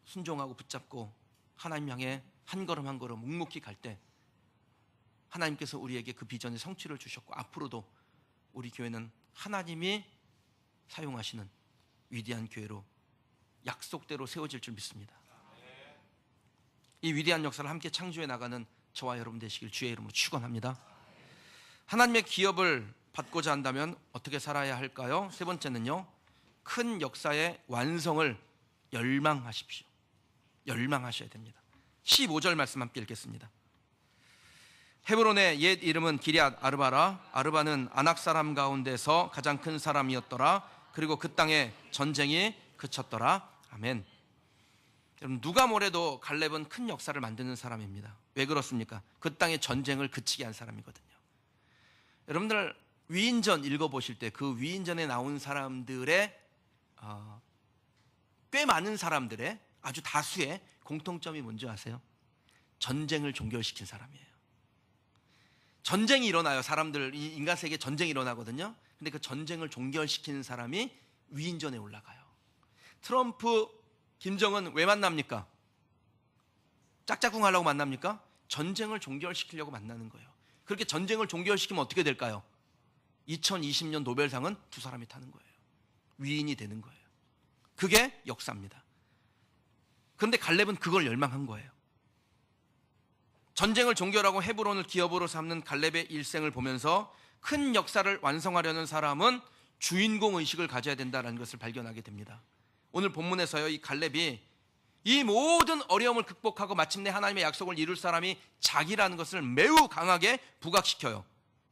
순종하고 붙잡고 하나님 향해 한 걸음 한 걸음 묵묵히 갈 때 하나님께서 우리에게 그 비전의 성취를 주셨고 앞으로도 우리 교회는 하나님이 사용하시는 위대한 교회로 약속대로 세워질 줄 믿습니다. 이 위대한 역사를 함께 창조해 나가는 저와 여러분 되시길 주의 이름으로 축원합니다. 하나님의 기업을 받고자 한다면 어떻게 살아야 할까요? 세 번째는요, 큰 역사의 완성을 열망하십시오. 열망하셔야 됩니다. 15절 말씀 함께 읽겠습니다. 헤브론의 옛 이름은 기럇 아르바라. 아르바는 아낙 사람 가운데서 가장 큰 사람이었더라. 그리고 그 땅에 전쟁이 그쳤더라. 아멘. 여러분, 누가 뭐래도 갈렙은 큰 역사를 만드는 사람입니다. 왜 그렇습니까? 그 땅의 전쟁을 그치게 한 사람이거든요. 여러분들 위인전 읽어보실 때 그 위인전에 나온 사람들의 꽤 많은 사람들의 아주 다수의 공통점이 뭔지 아세요? 전쟁을 종결시킨 사람이에요. 전쟁이 일어나요. 사람들, 이 인간 세계에 전쟁이 일어나거든요. 근데 그 전쟁을 종결시키는 사람이 위인전에 올라가요. 트럼프, 김정은 왜 만납니까? 짝짝꿍 하려고 만납니까? 전쟁을 종결시키려고 만나는 거예요. 그렇게 전쟁을 종결시키면 어떻게 될까요? 2020년 노벨상은 두 사람이 타는 거예요. 위인이 되는 거예요. 그게 역사입니다. 그런데 갈렙은 그걸 열망한 거예요. 전쟁을 종결하고 헤브론을 기업으로 삼는 갈렙의 일생을 보면서 큰 역사를 완성하려는 사람은 주인공 의식을 가져야 된다는 것을 발견하게 됩니다. 오늘 본문에서요, 이 갈렙이 이 모든 어려움을 극복하고 마침내 하나님의 약속을 이룰 사람이 자기라는 것을 매우 강하게 부각시켜요.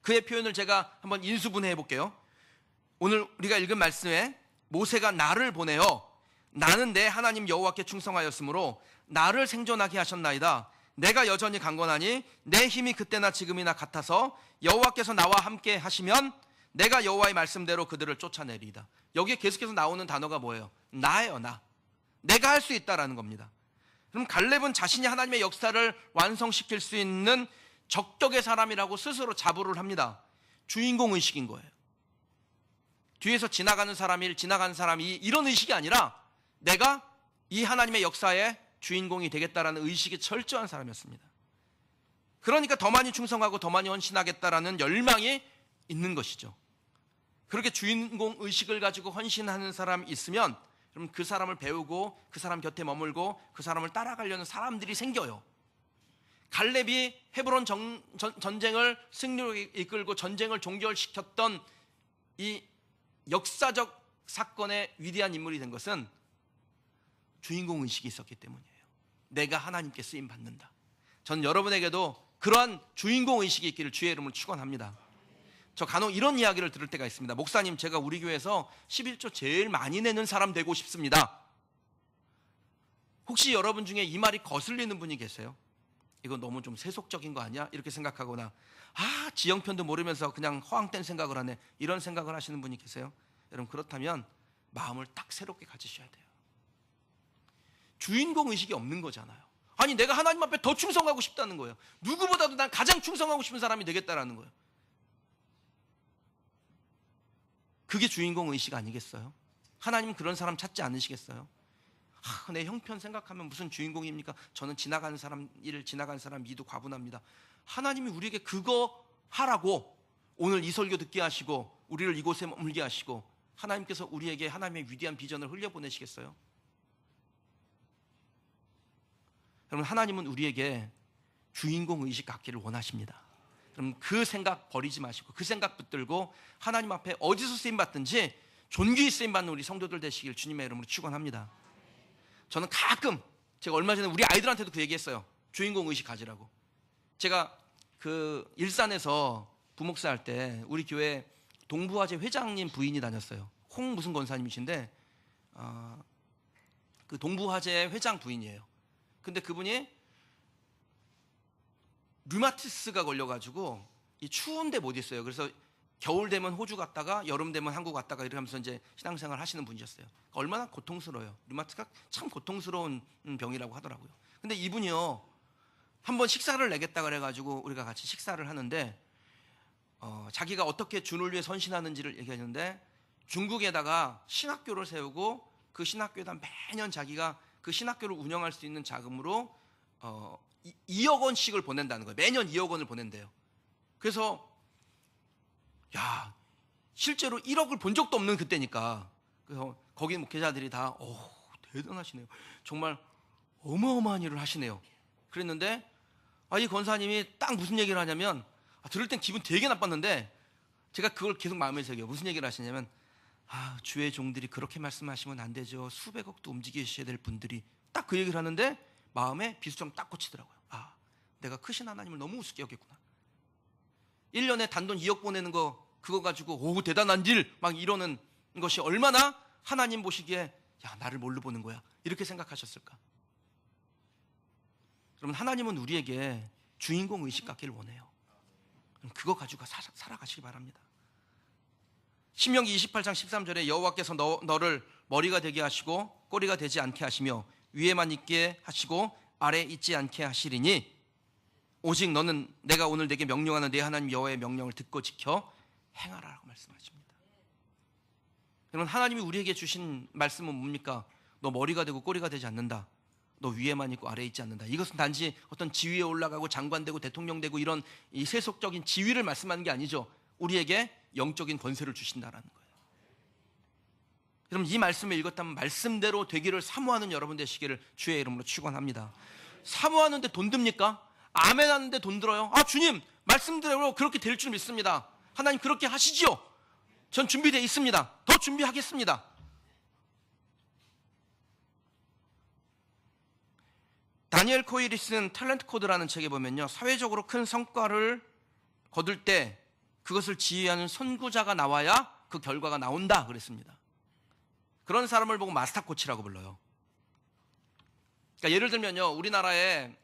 그의 표현을 제가 한번 인수분해해 볼게요. 오늘 우리가 읽은 말씀에 모세가 나를 보내어 나는 내 하나님 여호와께 충성하였으므로 나를 생존하게 하셨나이다. 내가 여전히 강건하니 내 힘이 그때나 지금이나 같아서 여호와께서 나와 함께 하시면 내가 여호와의 말씀대로 그들을 쫓아내리이다. 여기에 계속해서 나오는 단어가 뭐예요? 나예요, 나. 내가 할 수 있다라는 겁니다. 그럼 갈렙은 자신이 하나님의 역사를 완성시킬 수 있는 적격의 사람이라고 스스로 자부를 합니다. 주인공 의식인 거예요. 뒤에서 지나가는 사람이 이런 의식이 아니라 내가 이 하나님의 역사의 주인공이 되겠다라는 의식이 철저한 사람이었습니다. 그러니까 더 많이 충성하고 더 많이 헌신하겠다라는 열망이 있는 것이죠. 그렇게 주인공 의식을 가지고 헌신하는 사람이 있으면 그럼 그 사람을 배우고 그 사람 곁에 머물고 그 사람을 따라가려는 사람들이 생겨요. 갈렙이 헤브론 전쟁을 승리로 이끌고 전쟁을 종결시켰던 이 역사적 사건의 위대한 인물이 된 것은 주인공 의식이 있었기 때문이에요. 내가 하나님께 쓰임 받는다. 전 여러분에게도 그러한 주인공 의식이 있기를 주의 이름으로 축원합니다. 저 간혹 이런 이야기를 들을 때가 있습니다. 목사님, 제가 우리 교회에서 11조 제일 많이 내는 사람 되고 싶습니다. 혹시 여러분 중에 이 말이 거슬리는 분이 계세요? 이거 너무 좀 세속적인 거 아니야? 이렇게 생각하거나 지형편도 모르면서 그냥 허황된 생각을 하네, 이런 생각을 하시는 분이 계세요? 여러분, 그렇다면 마음을 딱 새롭게 가지셔야 돼요. 주인공 의식이 없는 거잖아요. 아니, 내가 하나님 앞에 더 충성하고 싶다는 거예요. 누구보다도 난 가장 충성하고 싶은 사람이 되겠다라는 거예요. 그게 주인공 의식 아니겠어요? 하나님은 그런 사람 찾지 않으시겠어요? 내 형편 생각하면 무슨 주인공입니까? 저는 지나가는 사람 일을 지나가는 사람 미도 과분합니다. 하나님이 우리에게 그거 하라고 오늘 이 설교 듣게 하시고 우리를 이곳에 머물게 하시고 하나님께서 우리에게 하나님의 위대한 비전을 흘려보내시겠어요? 여러분, 하나님은 우리에게 주인공 의식 갖기를 원하십니다. 그럼 그 생각 버리지 마시고 그 생각 붙들고 하나님 앞에 어디서 쓰임받든지 존귀히 쓰임받는 우리 성도들 되시길 주님의 이름으로 축원합니다. 저는 가끔, 제가 얼마 전에 우리 아이들한테도 그 얘기했어요. 주인공 의식 가지라고. 제가 그 일산에서 부목사 할 때 우리 교회 동부화재 회장님 부인이 다녔어요. 홍 무슨 권사님이신데 그 동부화재 회장 부인이에요. 근데 그분이 류마티스가 걸려가지고 이 추운데 못 있어요. 그래서 겨울 되면 호주 갔다가 여름 되면 한국 갔다가 이렇게 하면서 이제 신앙생활 하시는 분이셨어요. 얼마나 고통스러워요. 류마티스가 참 고통스러운 병이라고 하더라고요. 근데 이분이요, 한번 식사를 내겠다 그래가지고 우리가 같이 식사를 하는데 자기가 어떻게 주를 위해 선신하는지를 얘기하는데 중국에다가 신학교를 세우고 그 신학교에다 매년 자기가 그 신학교를 운영할 수 있는 자금으로 2억 원씩을 보낸다는 거예요. 매년 2억 원을 보낸대요. 그래서 실제로 1억을 본 적도 없는 그때니까. 그래서 거기 목회자들이 다 대단하시네요. 정말 어마어마한 일을 하시네요. 그랬는데 이 권사님이 딱 무슨 얘기를 하냐면 들을 땐 기분 되게 나빴는데 제가 그걸 계속 마음에 새겨요. 무슨 얘기를 하시냐면 주의 종들이 그렇게 말씀하시면 안 되죠. 수백억도 움직이셔야 될 분들이, 딱 그 얘기를 하는데 마음에 비수정 딱 꽂히더라고요. 내가 크신 하나님을 너무 우습게 여겼구나. 1년에 단돈 2억 보내는 거 그거 가지고 대단한 일 막 이러는 것이 얼마나 하나님 보시기에 나를 뭘로 보는 거야, 이렇게 생각하셨을까. 그러면 하나님은 우리에게 주인공 의식 갖기를 원해요. 그럼 그거 가지고 살아가시기 바랍니다. 신명기 28장 13절에 여호와께서 너를 머리가 되게 하시고 꼬리가 되지 않게 하시며 위에만 있게 하시고 아래에 있지 않게 하시리니 오직 너는 내가 오늘 내게 명령하는 내 하나님 여호와의 명령을 듣고 지켜 행하라라고 말씀하십니다. 여러분, 하나님이 우리에게 주신 말씀은 뭡니까? 너 머리가 되고 꼬리가 되지 않는다. 너 위에만 있고 아래에 있지 않는다. 이것은 단지 어떤 지위에 올라가고 장관 되고 대통령 되고 이런 이 세속적인 지위를 말씀하는 게 아니죠. 우리에게 영적인 권세를 주신다라는 거예요. 여러분, 이 말씀을 읽었다면 말씀대로 되기를 사모하는 여러분 되시기를 주의 이름으로 축원합니다. 사모하는데 돈 듭니까? 아멘 하는데 돈 들어요? 아, 주님 말씀대로 그렇게 될 줄 믿습니다. 하나님 그렇게 하시지요. 전 준비되어 있습니다. 더 준비하겠습니다. 다니엘 코일이 쓴 탤런트 코드라는 책에 보면요, 사회적으로 큰 성과를 거둘 때 그것을 지휘하는 선구자가 나와야 그 결과가 나온다 그랬습니다. 그런 사람을 보고 마스터 코치라고 불러요. 그러니까 예를 들면요, 우리나라에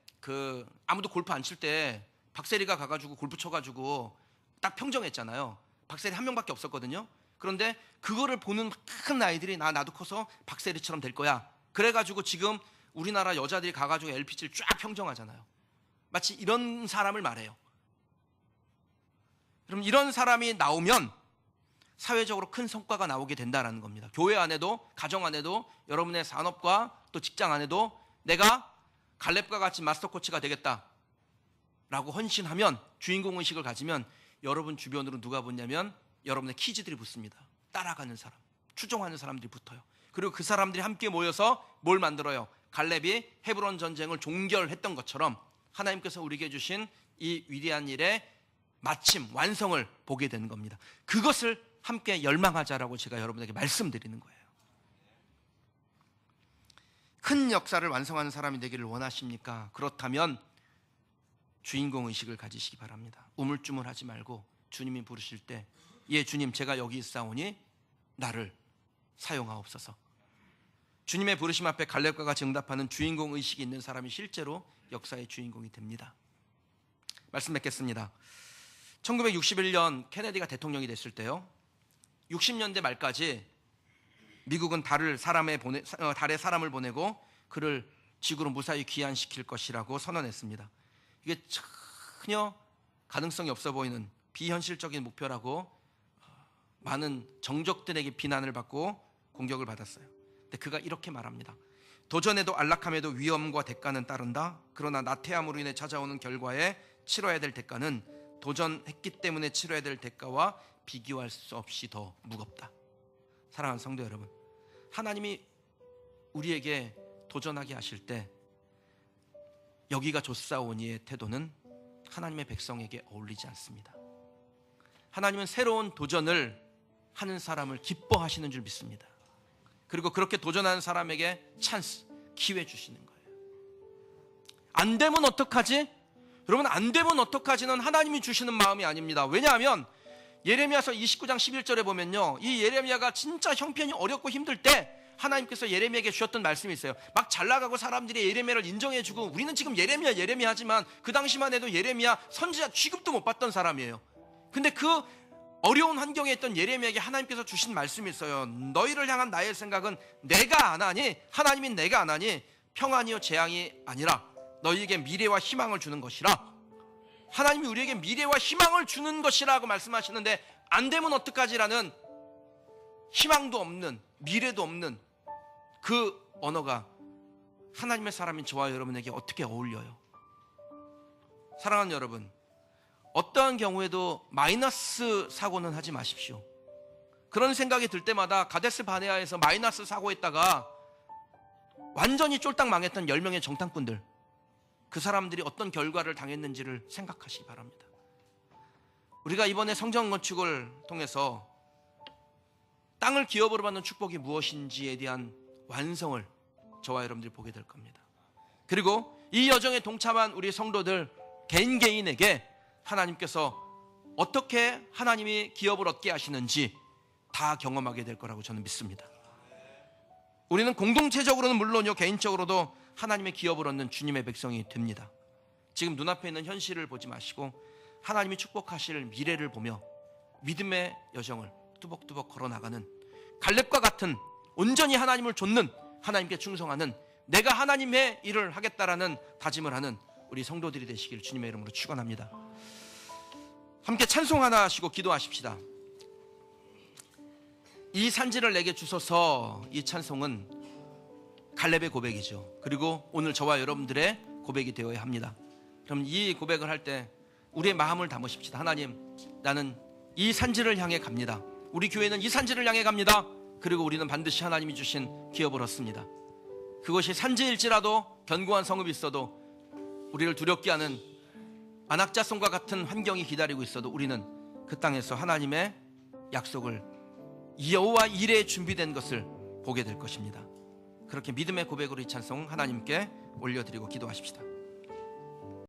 아무도 골프 안 칠 때 박세리가 가가지고 골프 쳐가지고 딱 평정했잖아요. 박세리 한 명밖에 없었거든요. 그런데 그거를 보는 큰 아이들이 나도 커서 박세리처럼 될 거야. 그래가지고 지금 우리나라 여자들이 가가지고 LPG를 쫙 평정하잖아요. 마치 이런 사람을 말해요. 그럼 이런 사람이 나오면 사회적으로 큰 성과가 나오게 된다는 겁니다. 교회 안에도, 가정 안에도, 여러분의 산업과 또 직장 안에도 내가 갈렙과 같이 마스터 코치가 되겠다라고 헌신하면, 주인공 의식을 가지면 여러분 주변으로 누가 붙냐면 여러분의 키즈들이 붙습니다. 따라가는 사람, 추종하는 사람들이 붙어요. 그리고 그 사람들이 함께 모여서 뭘 만들어요? 갈렙이 헤브론 전쟁을 종결했던 것처럼 하나님께서 우리에게 주신 이 위대한 일의 마침, 완성을 보게 되는 겁니다. 그것을 함께 열망하자라고 제가 여러분에게 말씀드리는 거예요. 큰 역사를 완성하는 사람이 되기를 원하십니까? 그렇다면 주인공 의식을 가지시기 바랍니다. 우물쭈물하지 말고 주님이 부르실 때, 예 주님 제가 여기 있사오니 나를 사용하옵소서. 주님의 부르심 앞에 갈렙과 같이 응답하는 주인공 의식이 있는 사람이 실제로 역사의 주인공이 됩니다. 말씀 맺겠습니다. 1961년 케네디가 대통령이 됐을 때요, 60년대 말까지 미국은 달에 사람을 보내고 그를 지구로 무사히 귀환시킬 것이라고 선언했습니다. 이게 전혀 가능성이 없어 보이는 비현실적인 목표라고 많은 정적들에게 비난을 받고 공격을 받았어요. 근데 그가 이렇게 말합니다. 도전에도 안락함에도 위험과 대가는 따른다. 그러나 나태함으로 인해 찾아오는 결과에 치러야 될 대가는 도전했기 때문에 치러야 될 대가와 비교할 수 없이 더 무겁다. 사랑하는 성도 여러분, 하나님이 우리에게 도전하게 하실 때 여기가 조사오니의 태도는 하나님의 백성에게 어울리지 않습니다. 하나님은 새로운 도전을 하는 사람을 기뻐하시는 줄 믿습니다. 그리고 그렇게 도전하는 사람에게 찬스, 기회 주시는 거예요. 안 되면 어떡하지? 여러분, 안 되면 어떡하지는 하나님이 주시는 마음이 아닙니다. 왜냐하면 예레미야서 29장 11절에 보면요, 이 예레미야가 진짜 형편이 어렵고 힘들 때 하나님께서 예레미야에게 주셨던 말씀이 있어요. 막 잘 나가고 사람들이 예레미야를 인정해주고 우리는 지금 예레미야 하지만 그 당시만 해도 예레미야 선지자 취급도 못 받던 사람이에요. 근데 그 어려운 환경에 있던 예레미야에게 하나님께서 주신 말씀이 있어요. 너희를 향한 나의 생각은 내가 안 하니, 하나님이 내가 안 하니 평안이요 재앙이 아니라 너희에게 미래와 희망을 주는 것이라. 하나님이 우리에게 미래와 희망을 주는 것이라고 말씀하시는데, 안 되면 어떡하지라는 희망도 없는, 미래도 없는 그 언어가 하나님의 사람인 저와 여러분에게 어떻게 어울려요? 사랑하는 여러분, 어떠한 경우에도 마이너스 사고는 하지 마십시오. 그런 생각이 들 때마다 가데스 바네아에서 마이너스 사고했다가 완전히 쫄딱 망했던 10명의 정탐꾼들, 그 사람들이 어떤 결과를 당했는지를 생각하시기 바랍니다. 우리가 이번에 성전 건축을 통해서 땅을 기업으로 받는 축복이 무엇인지에 대한 완성을 저와 여러분들이 보게 될 겁니다. 그리고 이 여정에 동참한 우리 성도들 개인에게 하나님께서 어떻게 하나님이 기업을 얻게 하시는지 다 경험하게 될 거라고 저는 믿습니다. 우리는 공동체적으로는 물론요, 개인적으로도 하나님의 기업을 얻는 주님의 백성이 됩니다. 지금 눈앞에 있는 현실을 보지 마시고 하나님이 축복하실 미래를 보며 믿음의 여정을 뚜벅뚜벅 걸어나가는 갈렙과 같은 온전히 하나님을 좇는, 하나님께 충성하는 내가 하나님의 일을 하겠다라는 다짐을 하는 우리 성도들이 되시길 주님의 이름으로 축원합니다. 함께 찬송 하나 하시고 기도하십시다. 이 산지를 내게 주소서. 이 찬송은 갈렙의 고백이죠. 그리고 오늘 저와 여러분들의 고백이 되어야 합니다. 그럼 이 고백을 할 때 우리의 마음을 담으십시다. 하나님, 나는 이 산지를 향해 갑니다. 우리 교회는 이 산지를 향해 갑니다. 그리고 우리는 반드시 하나님이 주신 기업을 얻습니다. 그것이 산지일지라도 견고한 성읍이 있어도 우리를 두렵게 하는 안악자손과 같은 환경이 기다리고 있어도 우리는 그 땅에서 하나님의 약속을 여호와 일에 준비된 것을 보게 될 것입니다. 그렇게 믿음의 고백으로 이 찬송 하나님께 올려드리고 기도하십시다.